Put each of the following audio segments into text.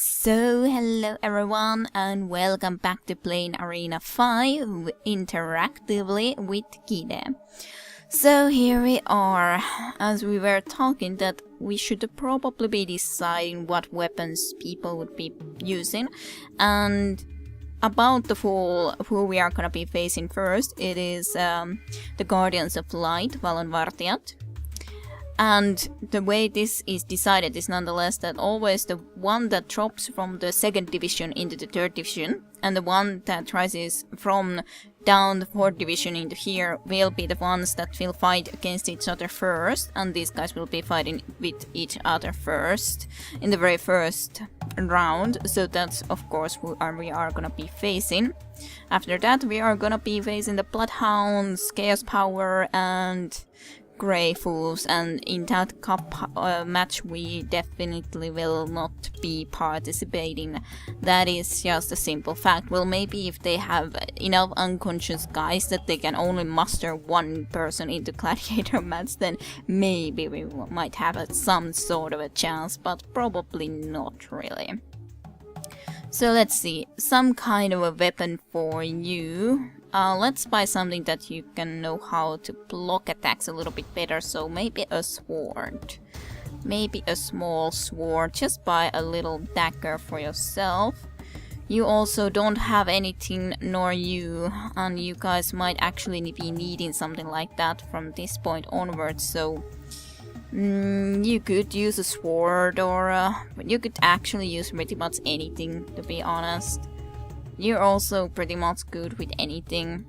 So, hello everyone and welcome back to playing Arena 5 interactively with Gide. So here we are, as we were talking that we should probably be deciding what weapons people would be using, and about the who we are gonna be facing first. It is the Guardians of Light, Valonvartijat. And the way this is decided is nonetheless that always the one that drops from the 2nd division into the 3rd division and the one that rises from down the 4th division into here will be the ones that will fight against each other first, and these guys will be fighting with each other first in the very first round. So that's of course who we are gonna be facing. After that we are gonna be facing the Bloodhounds, Chaos Power and Grey Fools, and in that cup match we definitely will not be participating. That is just a simple fact. Well, maybe if they have enough unconscious guys that they can only muster one person into gladiator match, then maybe we might have some sort of a chance, but probably not really. So let's see, some kind of a weapon for you. Let's buy something that you can know how to block attacks a little bit better, so maybe a sword. Maybe a small sword, just buy a little dagger for yourself. You also don't have anything, nor you, and you guys might actually be needing something like that from this point onwards, so you could use a sword, or you could actually use pretty much anything, to be honest. You're also pretty much good with anything.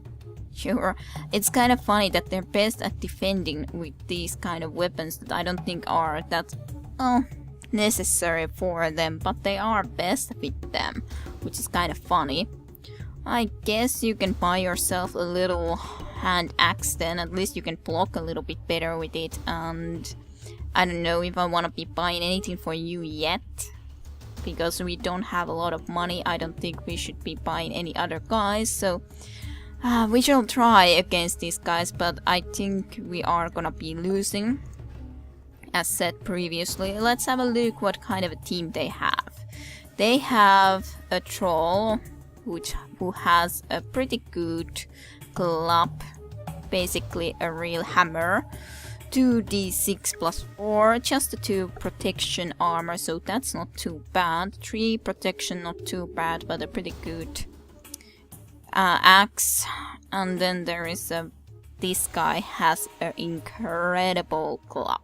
Sure, it's kind of funny that they're best at defending with these kind of weapons that I don't think are that necessary for them, but they are best with them, which is kind of funny. I guess you can buy yourself a little hand axe then, at least you can block a little bit better with it, and I don't know if I want to be buying anything for you yet. Because we don't have a lot of money, I don't think we should be buying any other guys, so we shall try against these guys, but I think we are gonna be losing, as said previously. Let's have a look what kind of a team they have. They have a troll, who has a pretty good club, basically a real hammer. 2d6 plus 4, just the 2 protection armor, so that's not too bad. 3 protection, not too bad, but a pretty good axe. And then there is this guy has an incredible club,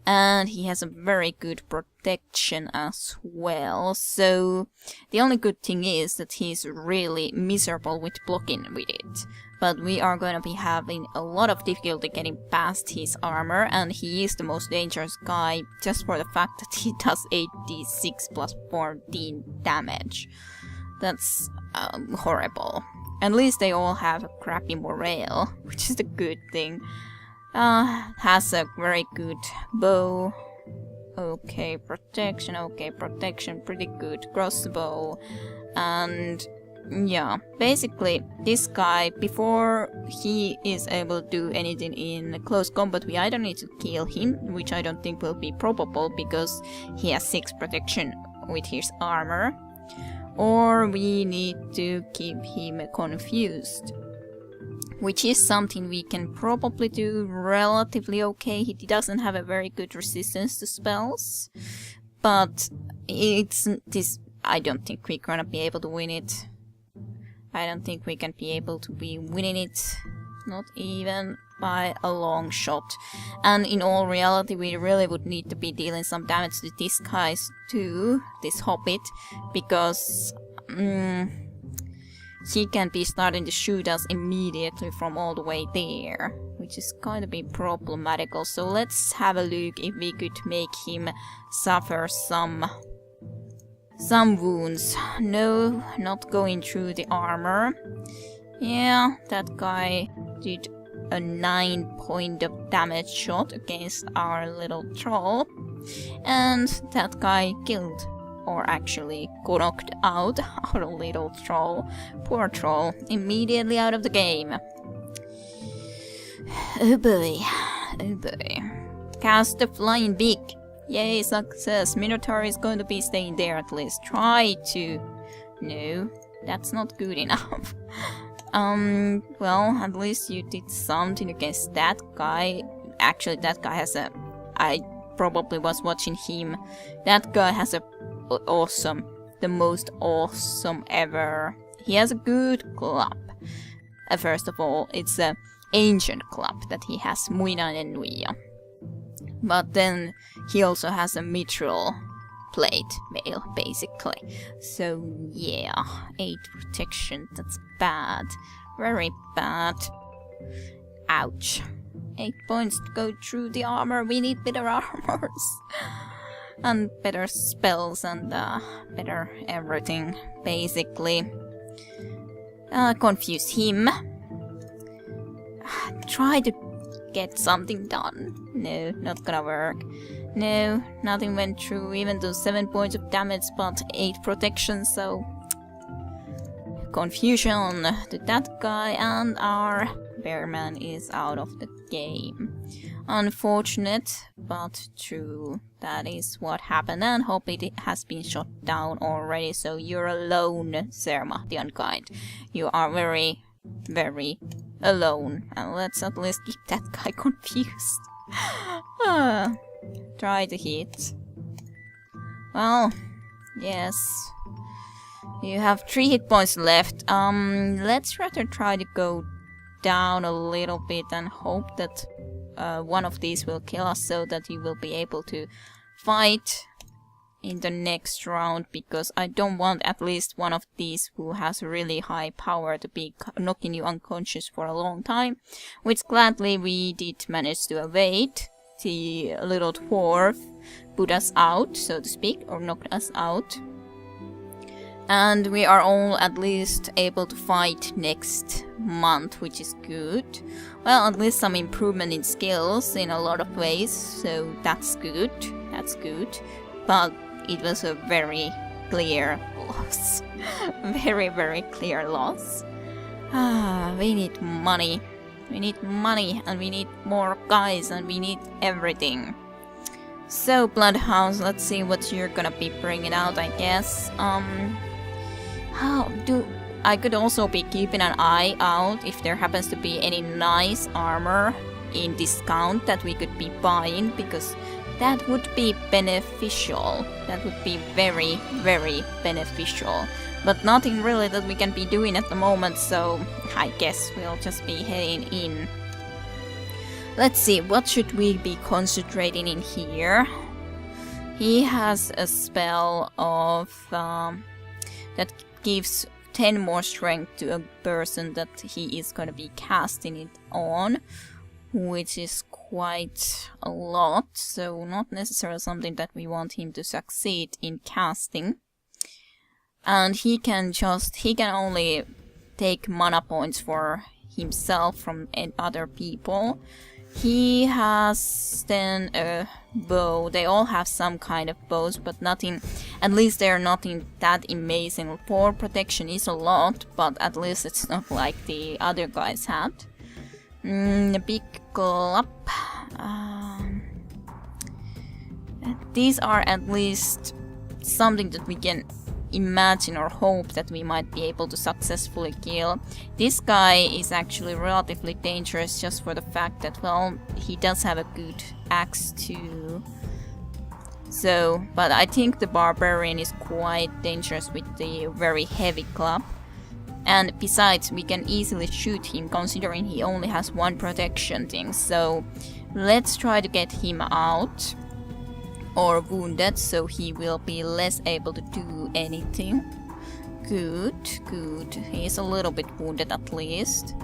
and he has a very good protection as well. So the only good thing is that he's really miserable with blocking with it. But we are going to be having a lot of difficulty getting past his armor, and he is the most dangerous guy just for the fact that he does 8d6 plus 14 damage. That's horrible. At least they all have a crappy morale, which is a good thing. Has a very good bow. Okay, protection, pretty good crossbow. And yeah, basically this guy, before he is able to do anything in close combat, we either need to kill him, which I don't think will be probable because he has 6 protection with his armor, or we need to keep him confused, which is something we can probably do relatively okay. He doesn't have a very good resistance to spells, but it's this. I don't think we're gonna be able to win it. I don't think we can be able to be winning it, not even by a long shot. And in all reality, we really would need to be dealing some damage to these guys too, this hobbit, because he can be starting to shoot us immediately from all the way there, which is going to be problematical. So let's have a look if we could make him suffer some wounds. No, not going through the armor. Yeah, that guy did a 9 point of damage shot against our little troll, and that guy killed, or actually knocked out, our little troll. Poor troll, immediately out of the game. Oh boy, oh boy. Cast the flying beak. Yay, success. Minotaur is going to be staying there at least. Try to... No, that's not good enough. Well, at least you did something against that guy. Actually, that guy has a... I probably was watching him. That guy has a awesome... The most awesome ever. He has a good club. First of all, it's a ancient club that he has, Muinainen Nuija. But then he also has a mithril plate mail, basically. So yeah, 8 protection, that's bad. Very bad. Ouch. 8 points to go through the armor, we need better armors. And better spells and better everything, basically. Confuse him. Try to get something done. No, not gonna work. No, nothing went through, even though 7 points of damage but 8 protection, so... Confusion to that guy, and our bearman is out of the game. Unfortunate, but true. That is what happened, and hope it has been shot down already, so you're alone, Serma, the Unkind. You are very, very alone, and let's at least keep that guy confused. Try to hit. Well, yes. You have 3 hit points left. Let's rather try to go down a little bit and hope that one of these will kill us so that you will be able to fight in the next round, because I don't want at least one of these who has really high power to be knocking you unconscious for a long time, which gladly we did manage to evade. The little dwarf put us out, so to speak, or knocked us out. And we are all at least able to fight next month, which is good. Well, at least some improvement in skills in a lot of ways, so that's good. That's good. But it was a very clear loss. Very, very clear loss. We need money. We need money, and we need more guys, and we need everything. So, Bloodhounds, let's see what you're gonna be bringing out, I guess. I could also be keeping an eye out if there happens to be any nice armor in discount that we could be buying, because that would be beneficial. That would be very, very beneficial. But nothing really that we can be doing at the moment, so I guess we'll just be heading in. Let's see, what should we be concentrating in here? He has a spell of that gives 10 more strength to a person that he is going to be casting it on, which is quite a lot, so not necessarily something that we want him to succeed in casting. And he can only take mana points for himself from other people. He has then a bow. They all have some kind of bows, but nothing, at least they're nothing that amazing. 4 protection is a lot, but at least it's not like the other guys had. A big club. These are at least something that we can imagine or hope that we might be able to successfully kill. This guy is actually relatively dangerous just for the fact that, well, he does have a good axe too. So, but I think the barbarian is quite dangerous with the very heavy club. And besides, we can easily shoot him considering he only has 1 protection thing. So, let's try to get him out. Or wounded, so he will be less able to do anything. Good, good. He's a little bit wounded at least.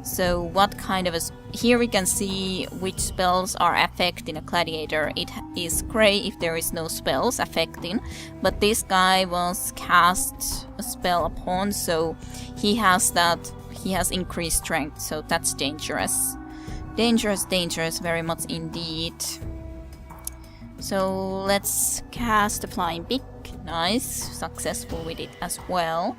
So what kind of a... Here we can see which spells are affecting a gladiator. It is grey if there is no spells affecting. But this guy was cast a spell upon, so he has increased strength, so that's dangerous. Dangerous, dangerous, very much indeed. So let's cast the Flying Beak. Nice, successful with it as well.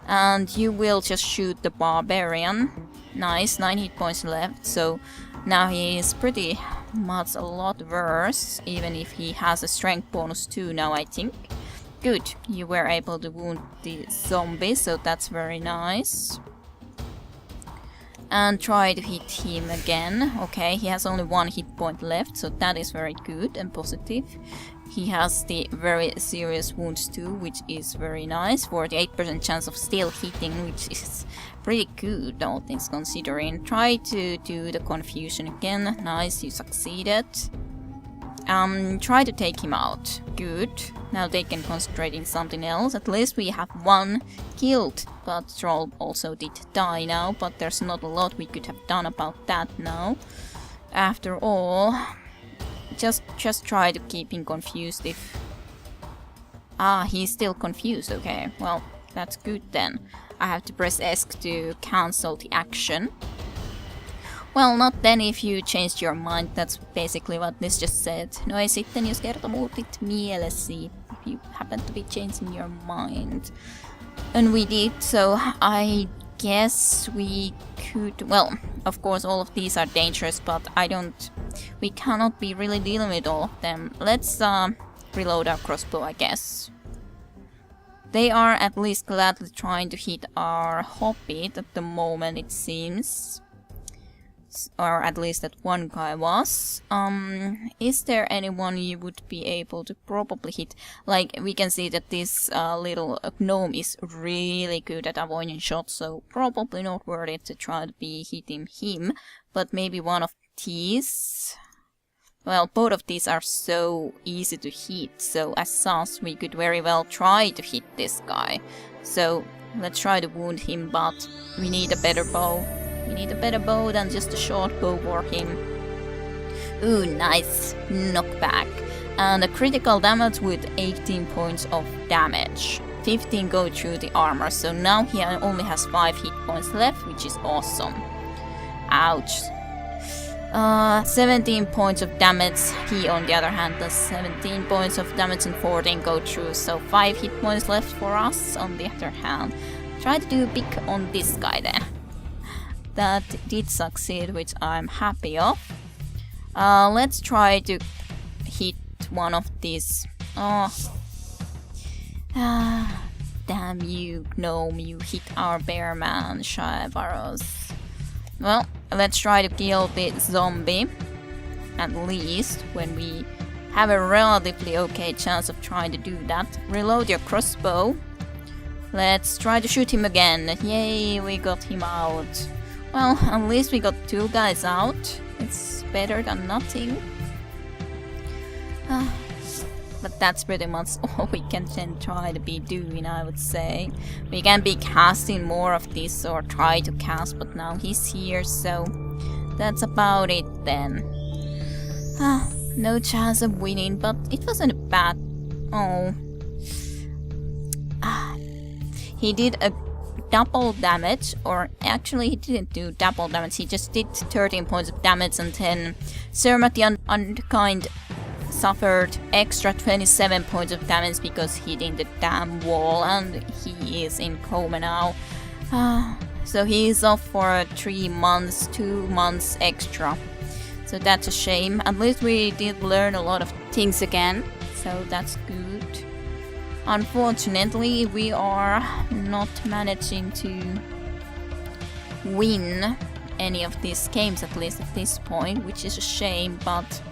And you will just shoot the barbarian. Nice, 9 hit points left. So now he is pretty a lot worse, even if he has a strength bonus too now, I think. Good, you were able to wound the zombie, so that's very nice. And try to hit him again. Okay, he has only 1 hit point left, so that is very good and positive. He has the very serious wounds too, which is very nice. 48% chance of still hitting, which is pretty good, all things considering. Try to do the confusion again. Nice, you succeeded. Try to take him out. Good. Now they can concentrate in something else. At least we have 1 killed. But troll also did die now, but there's not a lot we could have done about that now. After all, just try to keep him confused if... Ah, he's still confused, okay. Well, that's good then. I have to press S to cancel the action. Well, not then if you changed your mind, that's basically what this just said. No ei sitten, jos kerta muutit mielesi, if you happen to be changing your mind. And we did, so I guess we could... Well, of course all of these are dangerous, but we cannot be really dealing with all of them. Let's reload our crossbow, I guess. They are at least gladly trying to hit our hobbit at the moment, it seems. Or at least that one guy was. Is there anyone you would be able to probably hit? Like, we can see that this little gnome is really good at avoiding shots, so probably not worth it to try to be hitting him. But maybe one of these... Well, both of these are so easy to hit, so as such we could very well try to hit this guy. So, let's try to wound him, but we need a better bow. We need a better bow than just a short bow for him. Ooh, nice knockback. And a critical damage with 18 points of damage. 15 go through the armor, so now he only has 5 hit points left, which is awesome. Ouch. 17 points of damage. He, on the other hand, does 17 points of damage and 14 go through, so 5 hit points left for us. On the other hand, try to do big on this guy then. That did succeed, which I'm happy of. Let's try to hit one of these. Oh. Damn you, gnome, you hit our bear man, Shaivaros. Well, let's try to kill the zombie. At least, when we have a relatively okay chance of trying to do that. Reload your crossbow. Let's try to shoot him again. Yay, we got him out. Well, at least we got 2 guys out. It's better than nothing. But that's pretty much all we can then try to be doing, I would say. We can be casting more of this or try to cast, but now he's here, so that's about it then. No chance of winning, but it wasn't a bad... Oh. He did a double damage, or actually he didn't do double damage, he just did 13 points of damage, and then Zermatt the Unkind suffered extra 27 points of damage because he hit in the damn wall, and he is in coma now. So he is off for 3 months, 2 months extra. So that's a shame. At least we did learn a lot of things again, so that's good. Unfortunately, we are not managing to win any of these games, at least at this point, which is a shame, but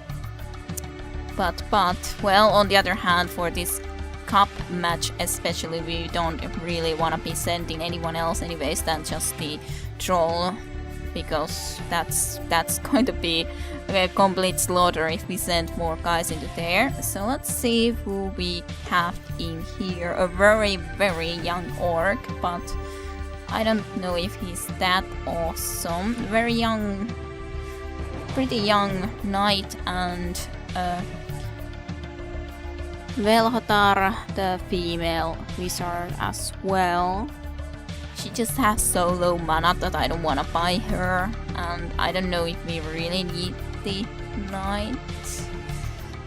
well, on the other hand, for this cup match especially, we don't really want to be sending anyone else anyways than just the troll, because that's going to be a complete slaughter if we send more guys into there. So let's see who we have in here. A very, very young orc, but I don't know if he's that awesome. Very young, pretty young knight, and Velhotar, the female wizard, as well. She just has so low mana that I don't want to buy her, and I don't know if we really need the knight.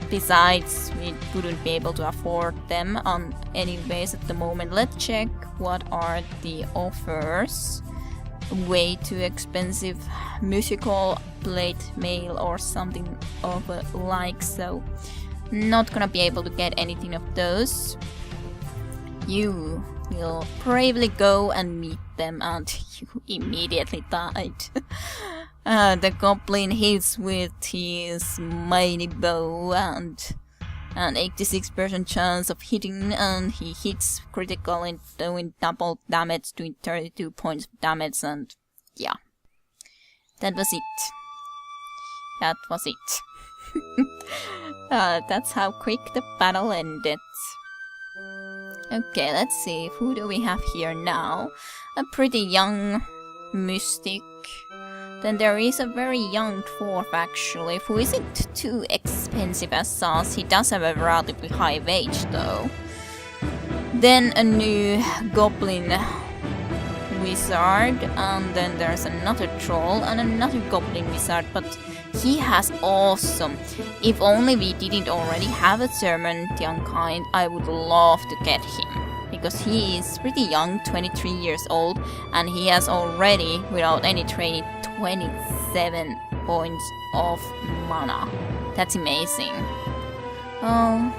Besides, we wouldn't be able to afford them anyways at the moment. Let's check what are the offers. Way too expensive. Musical plate mail or something of a like, so not gonna be able to get anything of those. You will bravely go and meet them, and you immediately died. The goblin hits with his mighty bow and an 86% chance of hitting, and he hits critical and doing double damage, doing 32 points of damage, and yeah. That was it. That was it. That's how quick the battle ended. Okay, let's see, who do we have here now? A pretty young mystic. Then there is a very young dwarf actually, who isn't too expensive as such. He does have a relatively high wage though. Then a new goblin wizard, and then there's another troll and another goblin wizard, but he has awesome. If only we didn't already have a sermon the unkind, I would love to get him. Because he is pretty young, 23 years old, and he has already, without any training, 27 points of mana. That's amazing. Oh,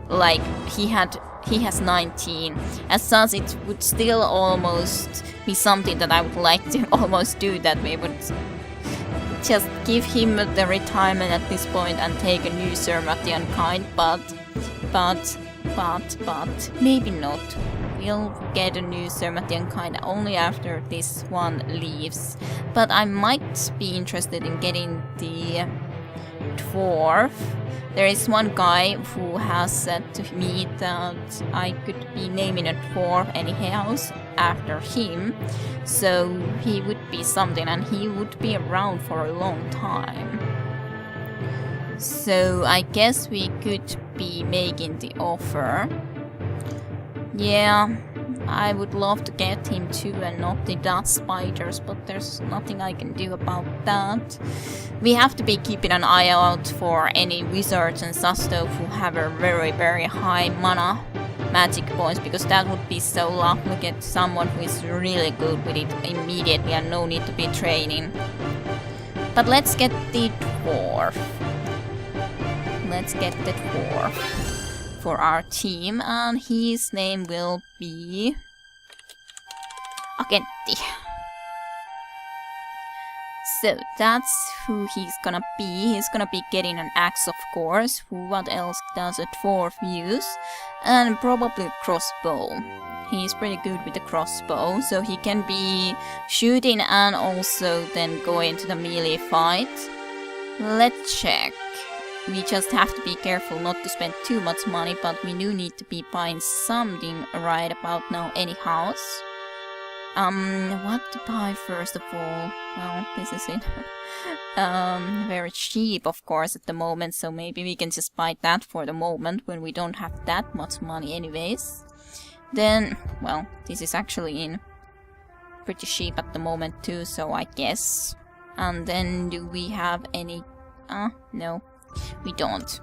like he has 19. As such, it would still almost be something that I would like to almost do that way, but just give him the retirement at this point and take a new sermon at the unkind, but maybe not. We'll get a new sermon at the unkind only after this one leaves. But I might be interested in getting the dwarf. There is one guy who has said to me that I could be naming a dwarf anyhow after him. So he would be something, and he would be around for a long time. So I guess we could be making the offer. Yeah, I would love to get him too and not the dust spiders, but there's nothing I can do about that. We have to be keeping an eye out for any wizards and such though who have a very, very high mana magic points, because that would be so lovely to get someone who is really good with it immediately and no need to be training. But let's get the dwarf. Let's get the dwarf for our team, and his name will be Agenti. So that's who he's gonna be. He's gonna be getting an axe, of course. What else does a dwarf use? And probably a crossbow. He's pretty good with the crossbow, so he can be shooting and also then go into the melee fight. Let's check. We just have to be careful not to spend too much money, but we do need to be buying something right about now anyhow. What to buy first of all? Well, this is it. Very cheap, of course, at the moment, so maybe we can just buy that for the moment when we don't have that much money anyways. Then, well, this is actually in pretty cheap at the moment too, so I guess. And then do we have any... no. We don't.